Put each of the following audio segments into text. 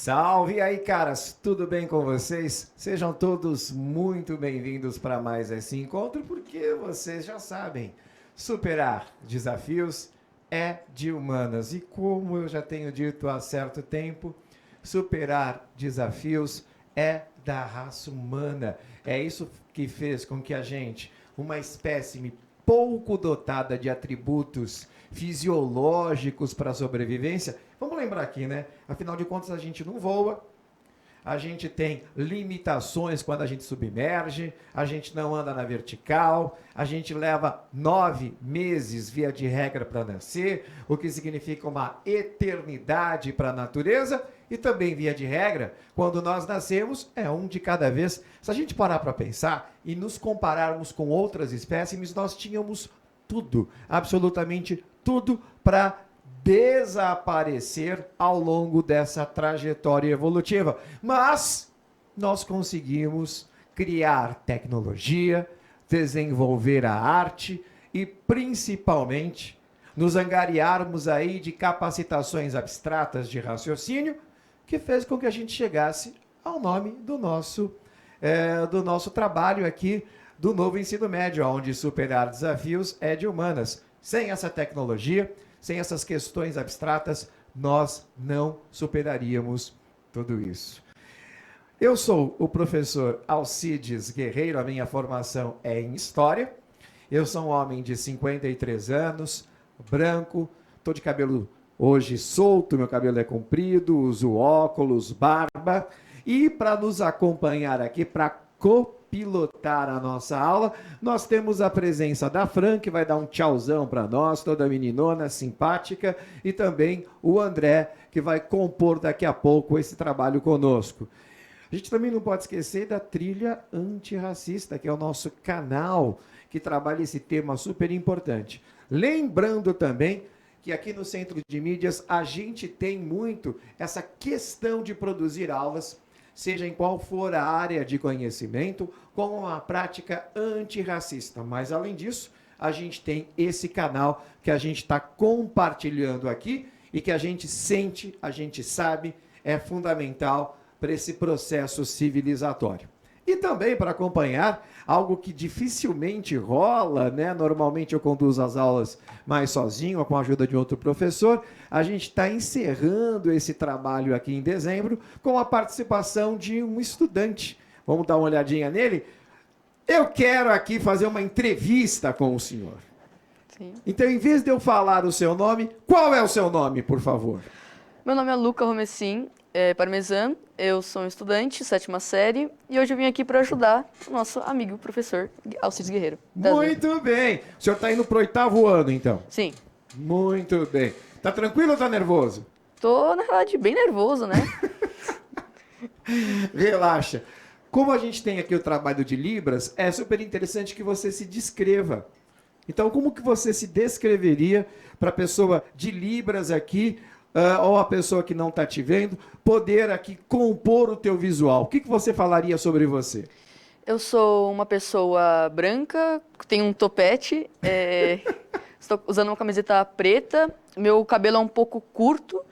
Salve aí, caras! Tudo bem com vocês? Sejam todos muito bem-vindos para mais esse encontro, porque vocês já sabem, superar desafios é de humanas. E como eu já tenho dito há certo tempo, superar desafios é da raça humana. É isso que fez com que a gente, uma espécime pouco dotada de atributos fisiológicos para a sobrevivência. Vamos lembrar aqui, né? Afinal de contas, a gente não voa, a gente tem limitações quando a gente submerge, a gente não anda na vertical, a gente leva 9 meses, via de regra, para nascer, o que significa uma eternidade para a natureza, e também, via de regra, quando nós nascemos, é um de cada vez. Se a gente parar para pensar e nos compararmos com outras espécies, nós tínhamos tudo, absolutamente tudo, para desaparecer ao longo dessa trajetória evolutiva. Mas nós conseguimos criar tecnologia, desenvolver a arte e, principalmente, nos angariarmos aí de capacitações abstratas de raciocínio, que fez com que a gente chegasse ao nome do nosso trabalho aqui, do novo ensino médio, onde superar desafios é de humanas. Sem essa tecnologia, sem essas questões abstratas, nós não superaríamos tudo isso. Eu sou o professor Alcides Guerreiro, a minha formação é em História. Eu sou um homem de 53 anos, branco, estou de cabelo hoje solto, meu cabelo é comprido, uso óculos, barba. E para nos acompanhar aqui, para copilotar a nossa aula, nós temos a presença da Fran, que vai dar um tchauzão para nós, toda meninona, simpática, e também o André, que vai compor daqui a pouco esse trabalho conosco. A gente também não pode esquecer da trilha antirracista, que é o nosso canal, que trabalha esse tema super importante. Lembrando também que aqui no Centro de Mídias a gente tem muito essa questão de produzir aulas, seja em qual for a área de conhecimento, com uma prática antirracista. Mas, além disso, a gente tem esse canal que a gente está compartilhando aqui e que a gente sente, a gente sabe, é fundamental para esse processo civilizatório. E também para acompanhar algo que dificilmente rola, né? Normalmente eu conduzo as aulas mais sozinho ou com a ajuda de outro professor. A gente está encerrando esse trabalho aqui em dezembro com a participação de um estudante. Vamos dar uma olhadinha nele? Eu quero aqui fazer uma entrevista com o senhor. Sim. Então, em vez de eu falar o seu nome, qual é o seu nome, por favor? Meu nome é Luca Romessin Parmesan, eu sou um estudante, 7ª série, e hoje eu vim aqui para ajudar o nosso amigo professor Alcides Guerreiro. Muito bem! O senhor está indo para o 8º ano, então? Sim. Muito bem. Tá tranquilo ou tá nervoso? Tô, na verdade, bem nervoso, né? Relaxa. Como a gente tem aqui o trabalho de Libras, é super interessante que você se descreva. Então, como que você se descreveria para a pessoa de Libras aqui, ou a pessoa que não está te vendo, poder aqui compor o teu visual? O que você falaria sobre você? Eu sou uma pessoa branca, tenho um topete, estou usando uma camiseta preta, meu cabelo é um pouco curto,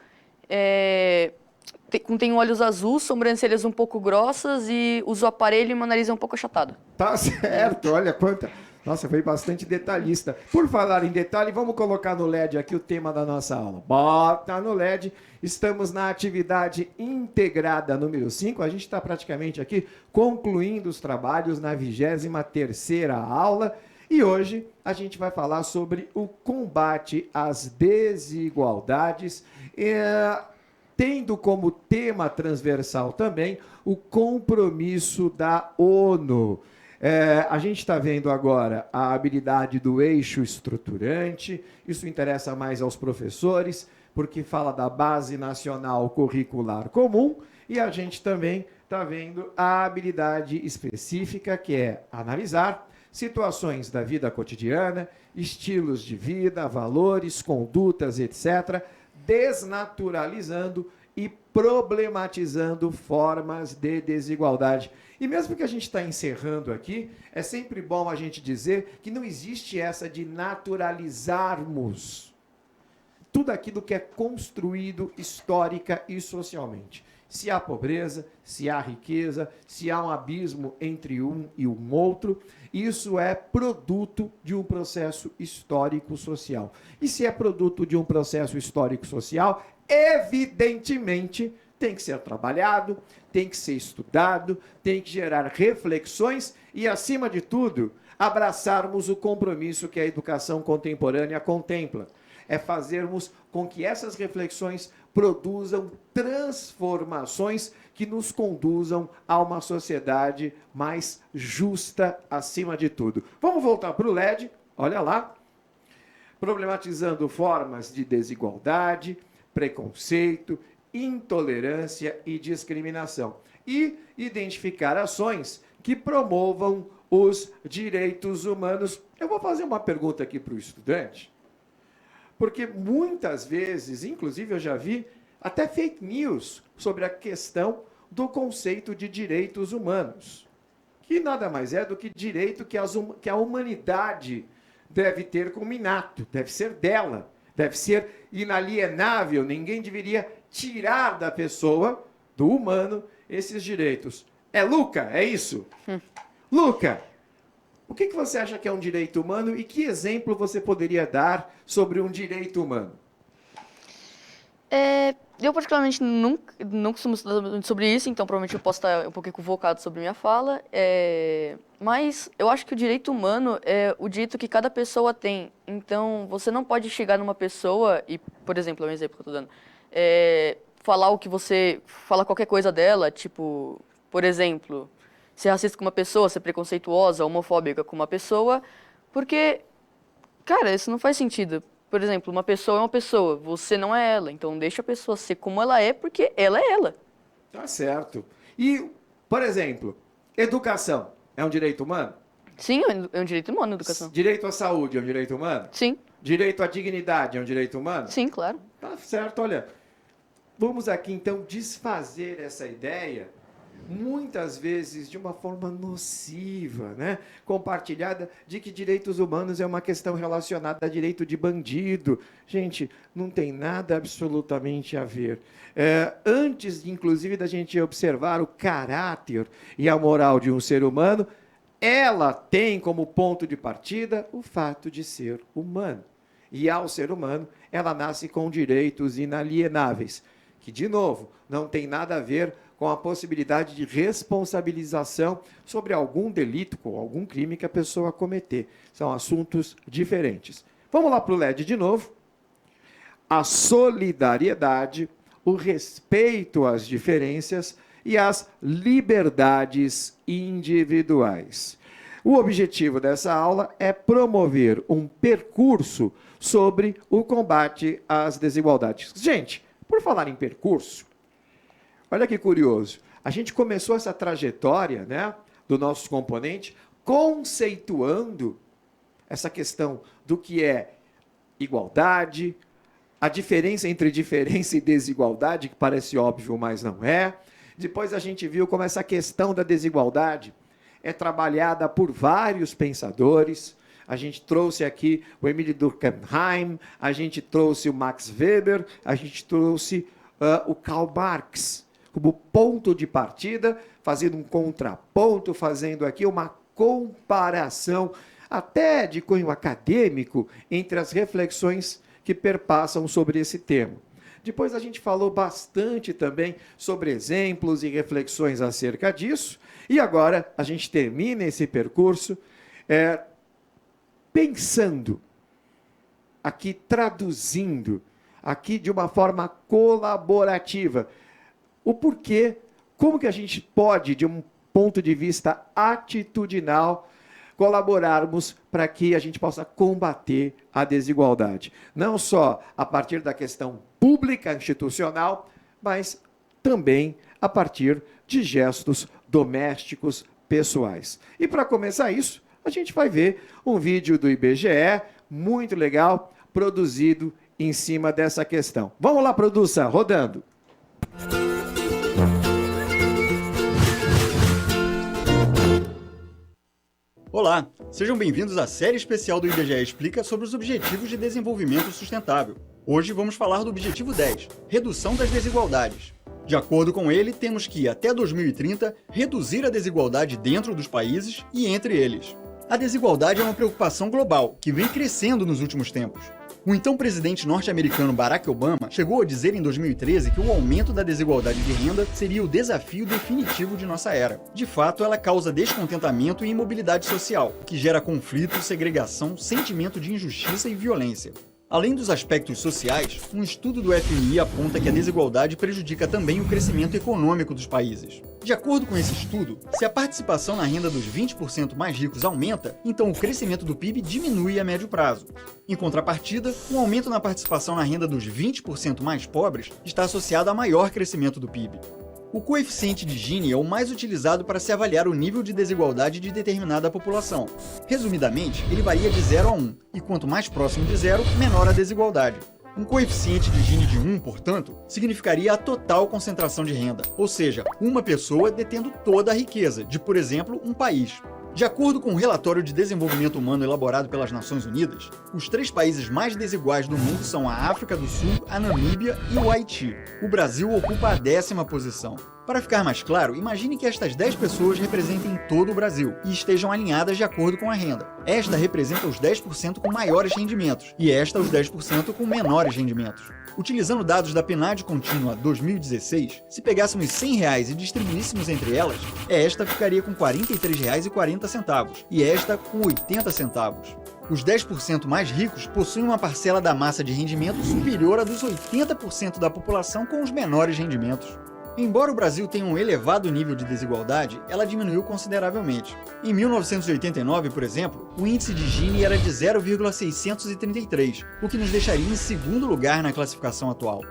tenho olhos azuis, sobrancelhas um pouco grossas e uso aparelho e meu nariz é um pouco achatado. Tá certo, olha quanta... Nossa, foi bastante detalhista. Por falar em detalhe, vamos colocar no LED aqui o tema da nossa aula. Bota no LED. Estamos na atividade integrada número 5. A gente está praticamente aqui concluindo os trabalhos na 23ª aula. E hoje a gente vai falar sobre o combate às desigualdades, tendo como tema transversal também o compromisso da ONU. A gente está vendo agora a habilidade do eixo estruturante, isso interessa mais aos professores, porque fala da Base Nacional Curricular Comum, e a gente também está vendo a habilidade específica, que é analisar situações da vida cotidiana, estilos de vida, valores, condutas, etc., desnaturalizando e problematizando formas de desigualdade. E mesmo que a gente está encerrando aqui, é sempre bom a gente dizer que não existe essa de naturalizarmos tudo aquilo que é construído histórica e socialmente. Se há pobreza, se há riqueza, se há um abismo entre um e um outro, isso é produto de um processo histórico-social. E se é produto de um processo histórico-social, evidentemente tem que ser trabalhado, tem que ser estudado, tem que gerar reflexões e, acima de tudo, abraçarmos o compromisso que a educação contemporânea contempla. É fazermos com que essas reflexões produzam transformações que nos conduzam a uma sociedade mais justa acima de tudo. Vamos voltar para o LED, olha lá. Problematizando formas de desigualdade, preconceito, intolerância e discriminação. E identificar ações que promovam os direitos humanos. Eu vou fazer uma pergunta aqui para o estudante, porque muitas vezes, inclusive eu já vi até fake news sobre a questão do conceito de direitos humanos, que nada mais é do que direito que a humanidade deve ter como inato, deve ser dela, deve ser inalienável, ninguém deveria tirar da pessoa, do humano, esses direitos. É Luca, é isso? Luca, o que você acha que é um direito humano e que exemplo você poderia dar sobre um direito humano? Eu particularmente não costumo estudar muito sobre isso, então provavelmente eu posso estar um pouco equivocado sobre minha fala. Mas eu acho que o direito humano é o direito que cada pessoa tem. Então você não pode chegar numa pessoa e, por exemplo, é um exemplo que eu estou dando, falar qualquer coisa dela, tipo, por exemplo, ser racista com uma pessoa, ser preconceituosa, homofóbica com uma pessoa, porque, cara, isso não faz sentido. Por exemplo, uma pessoa é uma pessoa, você não é ela, então deixa a pessoa ser como ela é, porque ela é ela. Tá certo. E, por exemplo, educação é um direito humano? Sim, é um direito humano a educação. Direito à saúde é um direito humano? Sim. Direito à dignidade é um direito humano? Sim, claro. Tá certo, olha. Vamos aqui, então, desfazer essa ideia, muitas vezes de uma forma nociva, né? Compartilhada, de que direitos humanos é uma questão relacionada a direito de bandido. Gente, não tem nada absolutamente a ver. Antes, inclusive, da gente observar o caráter e a moral de um ser humano, ela tem como ponto de partida o fato de ser humano. E ao ser humano, ela nasce com direitos inalienáveis, que, de novo, não tem nada a ver com a possibilidade de responsabilização sobre algum delito ou algum crime que a pessoa cometer. São assuntos diferentes. Vamos lá para o LED de novo. A solidariedade, o respeito às diferenças e às liberdades individuais. O objetivo dessa aula é promover um percurso sobre o combate às desigualdades. Gente, por falar em percurso, olha que curioso. A gente começou essa trajetória, né, do nosso componente conceituando essa questão do que é igualdade, a diferença entre diferença e desigualdade, que parece óbvio, mas não é. Depois a gente viu como essa questão da desigualdade é trabalhada por vários pensadores. A gente trouxe aqui o Emile Durkheim, a gente trouxe o Max Weber, a gente trouxe o Karl Marx como ponto de partida, fazendo um contraponto, fazendo aqui uma comparação, até de cunho acadêmico, entre as reflexões que perpassam sobre esse tema. Depois a gente falou bastante também sobre exemplos e reflexões acerca disso, e agora a gente termina esse percurso pensando, aqui traduzindo, aqui de uma forma colaborativa, o porquê, como que a gente pode, de um ponto de vista atitudinal, colaborarmos para que a gente possa combater a desigualdade. Não só a partir da questão pública, institucional, mas também a partir de gestos domésticos, pessoais. E para começar isso, a gente vai ver um vídeo do IBGE, muito legal, produzido em cima dessa questão. Vamos lá, produção, rodando. Olá, Olá, sejam bem-vindos à série especial do IBGE Explica sobre os Objetivos de Desenvolvimento Sustentável. Hoje vamos falar do Objetivo 10, Redução das Desigualdades. De acordo com ele, temos que, até 2030, reduzir a desigualdade dentro dos países e entre eles. A desigualdade é uma preocupação global, que vem crescendo nos últimos tempos. O então presidente norte-americano Barack Obama chegou a dizer em 2013 que o aumento da desigualdade de renda seria o desafio definitivo de nossa era. De fato, ela causa descontentamento e imobilidade social, que gera conflito, segregação, sentimento de injustiça e violência. Além dos aspectos sociais, um estudo do FMI aponta que a desigualdade prejudica também o crescimento econômico dos países. De acordo com esse estudo, se a participação na renda dos 20% mais ricos aumenta, então o crescimento do PIB diminui a médio prazo. Em contrapartida, um aumento na participação na renda dos 20% mais pobres está associado a maior crescimento do PIB. O coeficiente de Gini é o mais utilizado para se avaliar o nível de desigualdade de determinada população. Resumidamente, ele varia de 0 a 1, e quanto mais próximo de 0, menor a desigualdade. Um coeficiente de Gini de 1, portanto, significaria a total concentração de renda, ou seja, uma pessoa detendo toda a riqueza de, por exemplo, um país. De acordo com o relatório de desenvolvimento humano elaborado pelas Nações Unidas, os 3 países mais desiguais do mundo são a África do Sul, a Namíbia e o Haiti. O Brasil ocupa a 10ª posição. Para ficar mais claro, imagine que estas 10 pessoas representem todo o Brasil e estejam alinhadas de acordo com a renda. Esta representa os 10% com maiores rendimentos e esta os 10% com menores rendimentos. Utilizando dados da PNAD Contínua 2016, se pegássemos R$100 e distribuíssemos entre elas, esta ficaria com R$ 43,40 e esta com 80 centavos. Os 10% mais ricos possuem uma parcela da massa de rendimento superior à dos 80% da população com os menores rendimentos. Embora o Brasil tenha um elevado nível de desigualdade, ela diminuiu consideravelmente. Em 1989, por exemplo, o índice de Gini era de 0,633, o que nos deixaria em segundo lugar na classificação atual.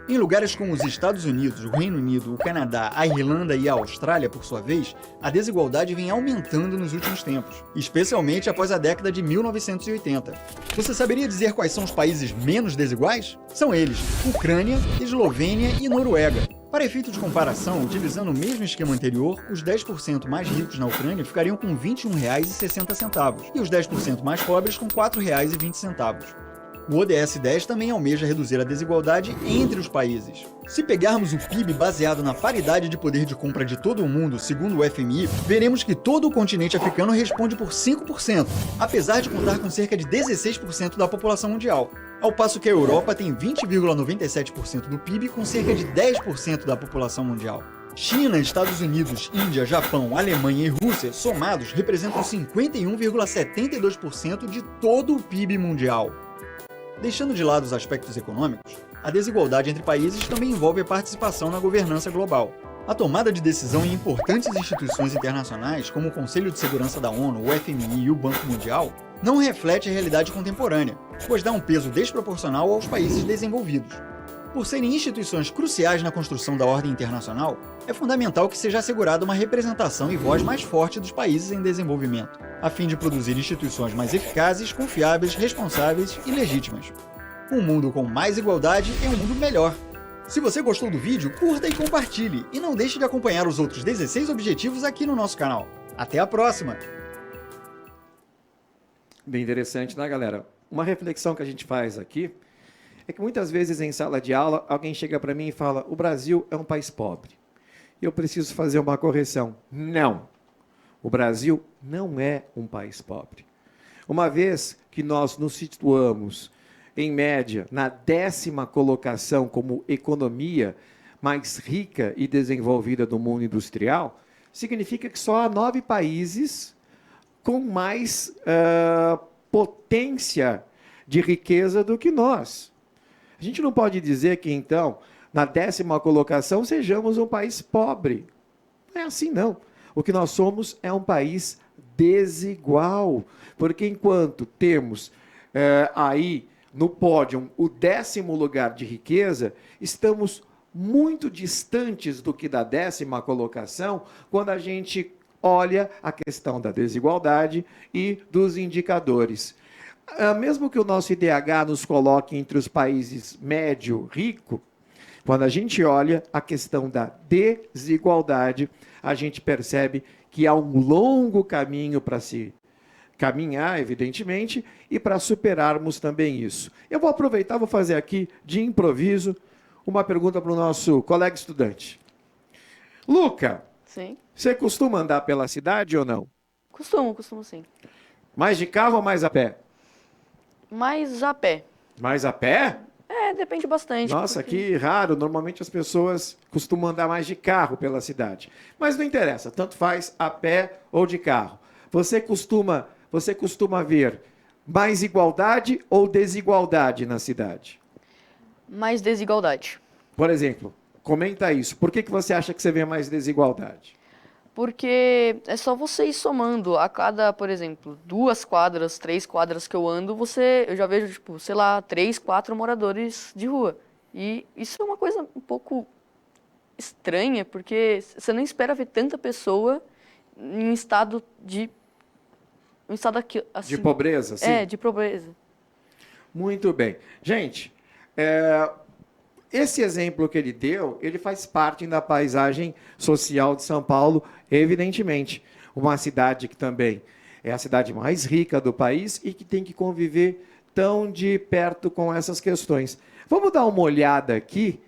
Em lugares como os Estados Unidos, o Reino Unido, o Canadá, a Irlanda e a Austrália, por sua vez, a desigualdade vem aumentando nos últimos tempos, especialmente após a década de 1980. Você saberia dizer quais são os países menos desiguais? São eles: Ucrânia, Eslovênia e Noruega. Para efeito de comparação, utilizando o mesmo esquema anterior, os 10% mais ricos na Ucrânia ficariam com R$ 21,60 e os 10% mais pobres com R$ 4,20. O ODS 10 também almeja reduzir a desigualdade entre os países. Se pegarmos o PIB baseado na paridade de poder de compra de todo o mundo, segundo o FMI, veremos que todo o continente africano responde por 5%, apesar de contar com cerca de 16% da população mundial. Ao passo que a Europa tem 20,97% do PIB com cerca de 10% da população mundial. China, Estados Unidos, Índia, Japão, Alemanha e Rússia, somados, representam 51,72% de todo o PIB mundial. Deixando de lado os aspectos econômicos, a desigualdade entre países também envolve a participação na governança global. A tomada de decisão em importantes instituições internacionais, como o Conselho de Segurança da ONU, o FMI e o Banco Mundial, não reflete a realidade contemporânea, pois dá um peso desproporcional aos países desenvolvidos. Por serem instituições cruciais na construção da ordem internacional, é fundamental que seja assegurada uma representação e voz mais forte dos países em desenvolvimento, a fim de produzir instituições mais eficazes, confiáveis, responsáveis e legítimas. Um mundo com mais igualdade é um mundo melhor. Se você gostou do vídeo, curta e compartilhe, e não deixe de acompanhar os outros 16 objetivos aqui no nosso canal. Até a próxima! Bem interessante, né, galera? Uma reflexão que a gente faz aqui é que muitas vezes em sala de aula alguém chega para mim e fala: o Brasil é um país pobre. E eu preciso fazer uma correção. Não! O Brasil não é um país pobre. Uma vez que nós nos situamos, em média, na 10ª colocação como economia mais rica e desenvolvida do mundo industrial, significa que só há 9 países com mais potência de riqueza do que nós. A gente não pode dizer que, então, na 10ª colocação, sejamos um país pobre. Não é assim, não. O que nós somos é um país desigual, porque enquanto temos aí no pódio o 10º lugar de riqueza, estamos muito distantes do que da 10ª colocação, quando a gente olha a questão da desigualdade e dos indicadores. Mesmo que o nosso IDH nos coloque entre os países médio-rico, quando a gente olha a questão da desigualdade, a gente percebe que há um longo caminho para se caminhar, evidentemente, e para superarmos também isso. Eu vou aproveitar, vou fazer aqui, de improviso, uma pergunta para o nosso colega estudante. Luca, Sim. você costuma andar pela cidade ou não? Costumo sim. Mais de carro ou mais a pé? Mas a pé. Mais a pé? Depende bastante. Nossa, porque- que raro. Normalmente as pessoas costumam andar mais de carro pela cidade. Mas não interessa, tanto faz a pé ou de carro. Você costuma ver mais igualdade ou desigualdade na cidade? Mais desigualdade. Por exemplo, comenta isso. Por que você acha que você vê mais desigualdade? Porque é só você ir somando a cada, por exemplo, 2 quadras, 3 quadras que eu ando, eu já vejo, tipo, sei lá, 3, 4 moradores de rua. E isso é uma coisa um pouco estranha, porque você não espera ver tanta pessoa em um estado aqui, assim, De pobreza, sim? de pobreza. Muito bem. Gente, esse exemplo que ele deu, ele faz parte da paisagem social de São Paulo, evidentemente. Uma cidade que também é a cidade mais rica do país e que tem que conviver tão de perto com essas questões. Vamos dar uma olhada aqui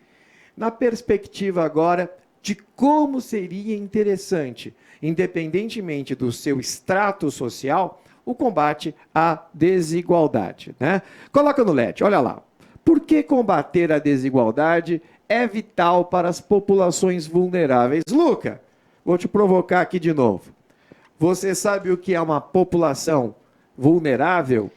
na perspectiva agora de como seria interessante, independentemente do seu extrato social, o combate à desigualdade, né? Coloca no LED, olha lá. Por que combater a desigualdade é vital para as populações vulneráveis? Luca, vou te provocar aqui de novo. Você sabe o que é uma população vulnerável?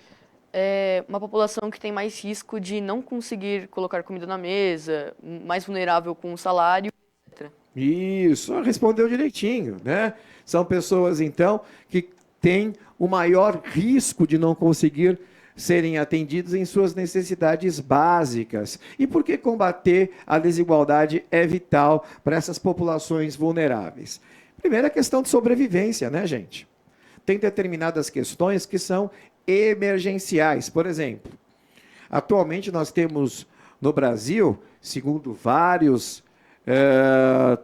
É uma população que tem mais risco de não conseguir colocar comida na mesa, mais vulnerável com o salário, etc. Isso, respondeu direitinho, né? São pessoas, então, que têm o maior risco de não conseguir serem atendidos em suas necessidades básicas. E por que combater a desigualdade é vital para essas populações vulneráveis? Primeiro, a questão de sobrevivência, né, gente? Tem determinadas questões que são emergenciais. Por exemplo, atualmente nós temos no Brasil, segundo vários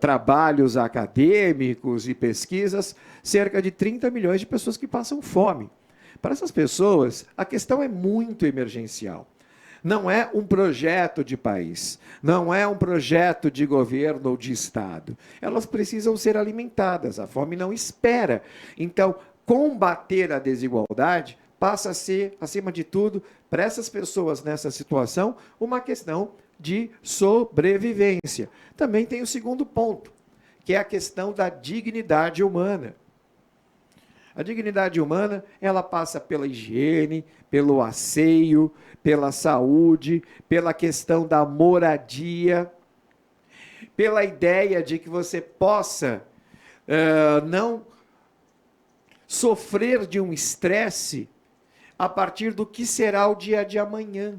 trabalhos acadêmicos e pesquisas, cerca de 30 milhões de pessoas que passam fome. Para essas pessoas, a questão é muito emergencial. Não é um projeto de país, não é um projeto de governo ou de Estado. Elas precisam ser alimentadas, a fome não espera. Então, combater a desigualdade passa a ser, acima de tudo, para essas pessoas nessa situação, uma questão de sobrevivência. Também tem o segundo ponto, que é a questão da dignidade humana. A dignidade humana, ela passa pela higiene, pelo asseio, pela saúde, pela questão da moradia, pela ideia de que você possa não sofrer de um estresse a partir do que será o dia de amanhã.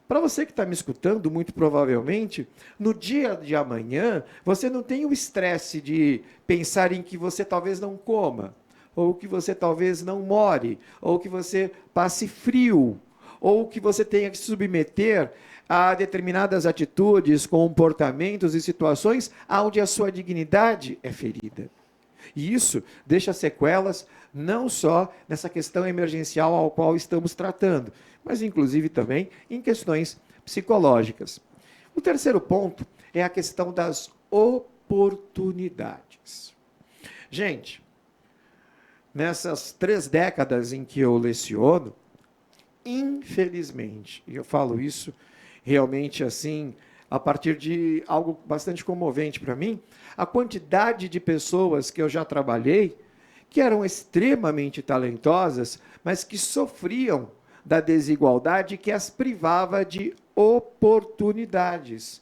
Para você que está me escutando, muito provavelmente, no dia de amanhã, você não tem o estresse de pensar em que você talvez não coma, ou que você talvez não more, ou que você passe frio, ou que você tenha que se submeter a determinadas atitudes, comportamentos e situações onde a sua dignidade é ferida. E isso deixa sequelas não só nessa questão emergencial ao qual estamos tratando, mas inclusive também em questões psicológicas. O terceiro ponto é a questão das oportunidades. Gente, nessas 3 décadas em que eu leciono, infelizmente, e eu falo isso realmente assim, a partir de algo bastante comovente para mim, a quantidade de pessoas que eu já trabalhei, que eram extremamente talentosas, mas que sofriam da desigualdade que as privava de oportunidades.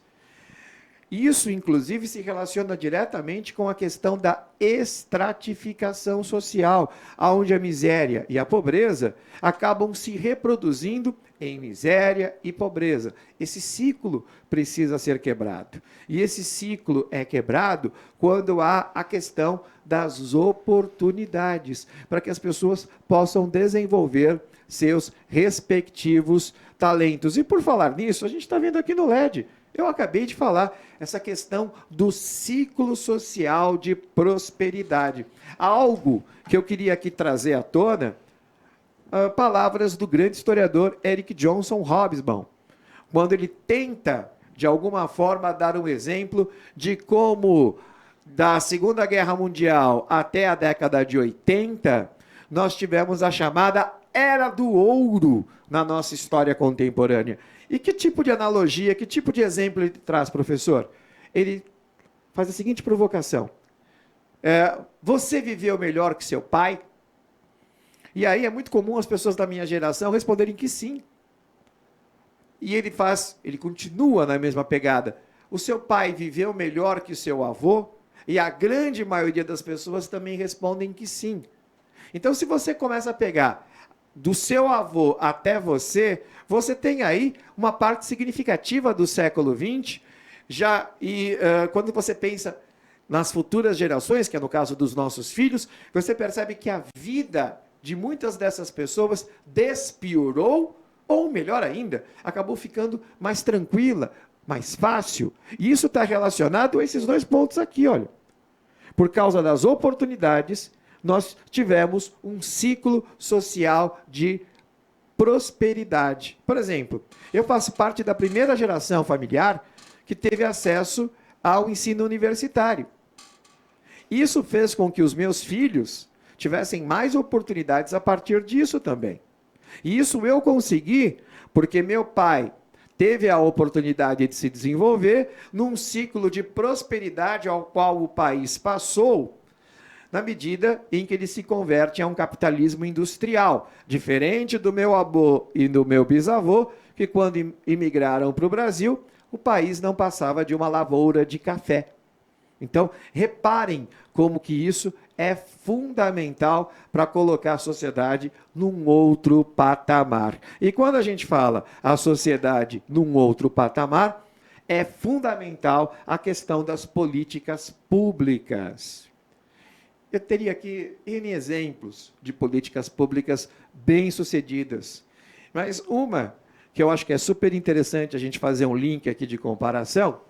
Isso, inclusive, se relaciona diretamente com a questão da estratificação social, onde a miséria e a pobreza acabam se reproduzindo em miséria e pobreza. Esse ciclo precisa ser quebrado. E esse ciclo é quebrado quando há a questão das oportunidades, para que as pessoas possam desenvolver seus respectivos talentos. E por falar nisso, a gente está vendo aqui no LED, Eu acabei de falar essa questão do ciclo social de prosperidade. Algo que eu queria aqui trazer à tona, palavras do grande historiador Eric Johnson Hobsbawm, quando ele tenta, de alguma forma, dar um exemplo de como, da Segunda Guerra Mundial até a década de 80, nós tivemos a chamada Era do Ouro na nossa história contemporânea. E que tipo de analogia, que tipo de exemplo ele traz, professor? Ele faz a seguinte provocação. Você viveu melhor que seu pai? E aí é muito comum as pessoas da minha geração responderem que sim. E ele continua na mesma pegada. O seu pai viveu melhor que seu avô? E a grande maioria das pessoas também respondem que sim. Então, se você começa a pegar do seu avô até você tem aí uma parte significativa do século XX, quando você pensa nas futuras gerações, que é no caso dos nossos filhos, você percebe que a vida de muitas dessas pessoas despiorou, ou melhor ainda, acabou ficando mais tranquila, mais fácil. E isso está relacionado a esses dois pontos aqui, olha. Por causa das oportunidades, nós tivemos um ciclo social de prosperidade. Por exemplo, eu faço parte da primeira geração familiar que teve acesso ao ensino universitário. Isso fez com que os meus filhos tivessem mais oportunidades a partir disso também. E isso eu consegui porque meu pai teve a oportunidade de se desenvolver num ciclo de prosperidade ao qual o país passou, na medida em que ele se converte a um capitalismo industrial, diferente do meu avô e do meu bisavô, que quando imigraram para o Brasil, o país não passava de uma lavoura de café. Então, reparem como que isso é fundamental para colocar a sociedade num outro patamar. E quando a gente fala a sociedade num outro patamar, é fundamental a questão das políticas públicas. Eu teria aqui N exemplos de políticas públicas bem-sucedidas. Mas uma que eu acho que é super interessante a gente fazer um link aqui de comparação.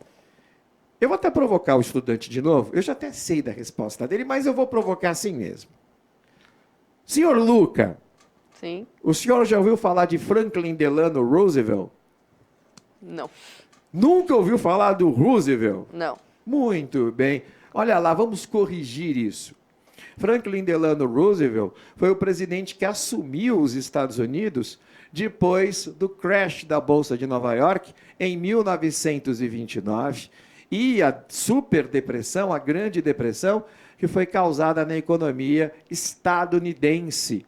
Eu vou até provocar o estudante de novo. Eu já até sei da resposta dele, mas eu vou provocar assim mesmo. Senhor Luca, Sim. O senhor já ouviu falar de Franklin Delano Roosevelt? Não. Nunca ouviu falar do Roosevelt? Não. Muito bem. Olha lá, vamos corrigir isso. Franklin Delano Roosevelt foi o presidente que assumiu os Estados Unidos depois do crash da Bolsa de Nova York em 1929 e a superdepressão, a Grande Depressão, que foi causada na economia estadunidense.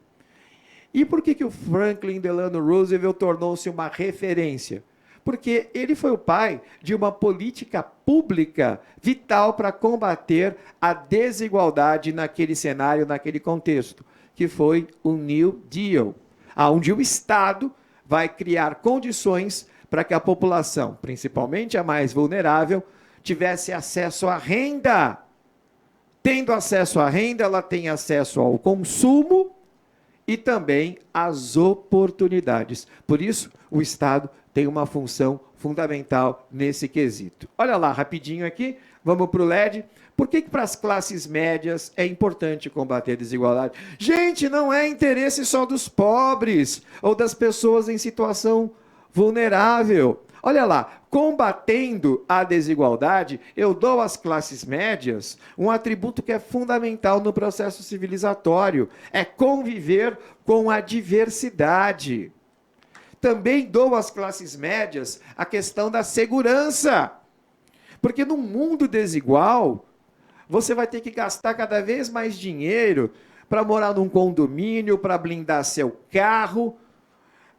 E por que o Franklin Delano Roosevelt tornou-se uma referência? Porque ele foi o pai de uma política pública vital para combater a desigualdade naquele cenário, naquele contexto, que foi o New Deal, onde o Estado vai criar condições para que a população, principalmente a mais vulnerável, tivesse acesso à renda. Tendo acesso à renda, ela tem acesso ao consumo e também às oportunidades. Por isso, o Estado tem uma função fundamental nesse quesito. Olha lá, rapidinho aqui, vamos para o LED. Por que para as classes médias é importante combater a desigualdade? Gente, não é interesse só dos pobres ou das pessoas em situação vulnerável. Olha lá, combatendo a desigualdade, eu dou às classes médias um atributo que é fundamental no processo civilizatório, é conviver com a diversidade. Também dou às classes médias a questão da segurança, porque num mundo desigual, você vai ter que gastar cada vez mais dinheiro para morar num condomínio, para blindar seu carro,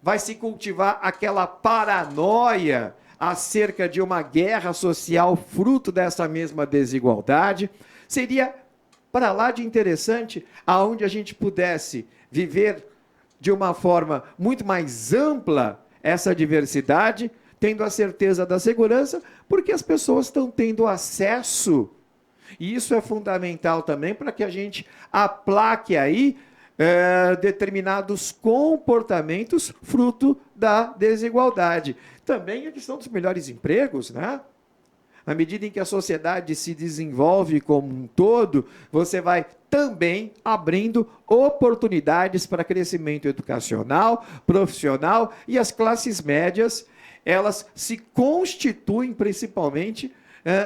vai se cultivar aquela paranoia acerca de uma guerra social fruto dessa mesma desigualdade. Seria para lá de interessante aonde a gente pudesse viver de uma forma muito mais ampla essa diversidade, tendo a certeza da segurança, porque as pessoas estão tendo acesso. E isso é fundamental também para que a gente aplaque aí determinados comportamentos fruto da desigualdade. Também a questão dos melhores empregos, né? À medida em que a sociedade se desenvolve como um todo, você vai também abrindo oportunidades para crescimento educacional, profissional, e as classes médias, elas se constituem principalmente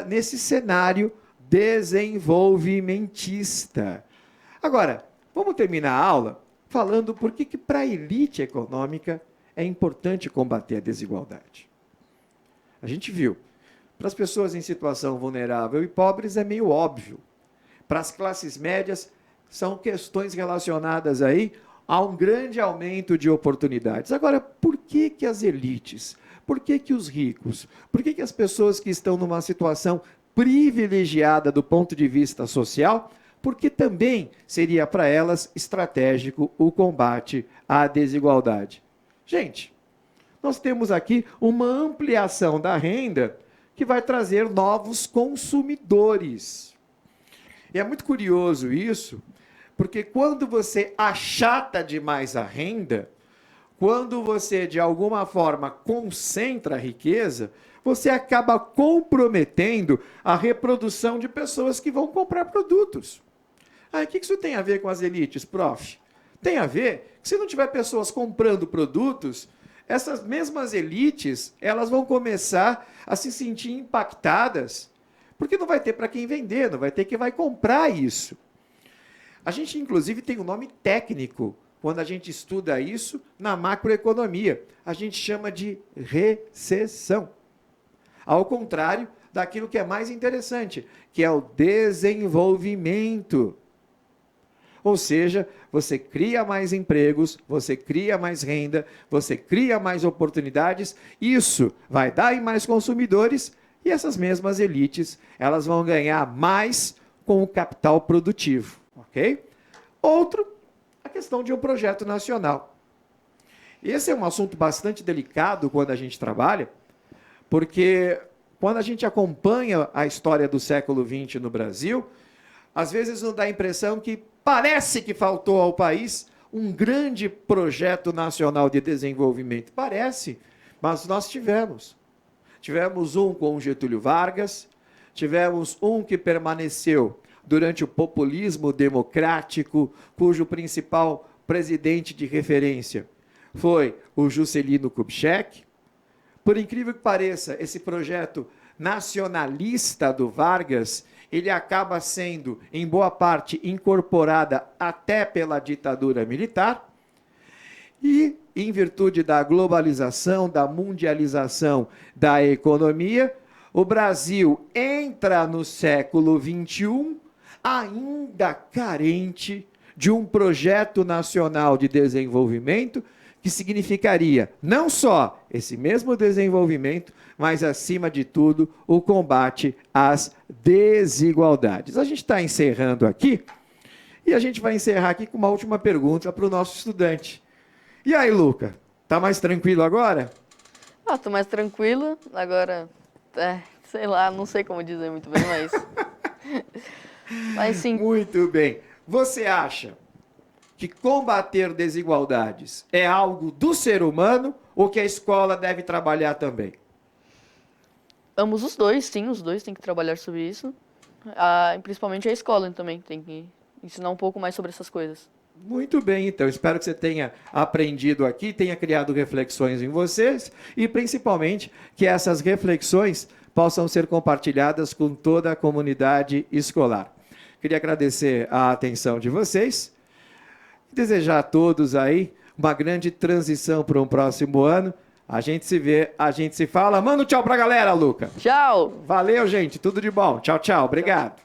nesse cenário desenvolvimentista. Agora, vamos terminar a aula falando por que para a elite econômica é importante combater a desigualdade. A gente viu. Para as pessoas em situação vulnerável e pobres é meio óbvio. Para as classes médias, são questões relacionadas aí a um grande aumento de oportunidades. Agora, por que as elites? Por que os ricos? Por que as pessoas que estão numa situação privilegiada do ponto de vista social? Porque também seria para elas estratégico o combate à desigualdade. Gente, nós temos aqui uma ampliação da renda que vai trazer novos consumidores. E é muito curioso isso, porque quando você achata demais a renda, quando você, de alguma forma, concentra a riqueza, você acaba comprometendo a reprodução de pessoas que vão comprar produtos. O que isso tem a ver com as elites, prof? Tem a ver que se não tiver pessoas comprando produtos, essas mesmas elites, elas vão começar a se sentir impactadas, porque não vai ter para quem vender, não vai ter quem vai comprar isso. A gente, inclusive, tem um nome técnico quando a gente estuda isso na macroeconomia. A gente chama de recessão. Ao contrário daquilo que é mais interessante, que é o desenvolvimento. Ou seja, você cria mais empregos, você cria mais renda, você cria mais oportunidades, isso vai dar em mais consumidores e essas mesmas elites, elas vão ganhar mais com o capital produtivo, ok? Outro, a questão de um projeto nacional. Esse é um assunto bastante delicado quando a gente trabalha, porque quando a gente acompanha a história do século XX no Brasil, às vezes nos dá a impressão que parece que faltou ao país um grande projeto nacional de desenvolvimento. Parece, mas nós tivemos. Tivemos um com Getúlio Vargas, tivemos um que permaneceu durante o populismo democrático, cujo principal presidente de referência foi o Juscelino Kubitschek. Por incrível que pareça, esse projeto nacionalista do Vargas, ele acaba sendo, em boa parte, incorporada até pela ditadura militar. E, em virtude da globalização, da mundialização da economia, o Brasil entra no século XXI ainda carente de um projeto nacional de desenvolvimento que significaria não só esse mesmo desenvolvimento, mas, acima de tudo, o combate às desigualdades. A gente está encerrando aqui, e a gente vai encerrar aqui com uma última pergunta para o nosso estudante. E aí, Luca, tá mais tranquilo agora? Tô mais tranquilo, agora, sei lá, não sei como dizer muito bem, mas... mas sim. Muito bem. Você acha que combater desigualdades é algo do ser humano ou que a escola deve trabalhar também? Ambos os dois, sim, os dois têm que trabalhar sobre isso. Principalmente a escola também tem que ensinar um pouco mais sobre essas coisas. Muito bem, então. Espero que você tenha aprendido aqui, tenha criado reflexões em vocês e, principalmente, que essas reflexões possam ser compartilhadas com toda a comunidade escolar. Queria agradecer a atenção de vocês, desejar a todos aí uma grande transição para um próximo ano. A gente se vê, a gente se fala. Manda um tchau pra galera, Luca. Tchau! Valeu, gente. Tudo de bom. Tchau, tchau. Obrigado.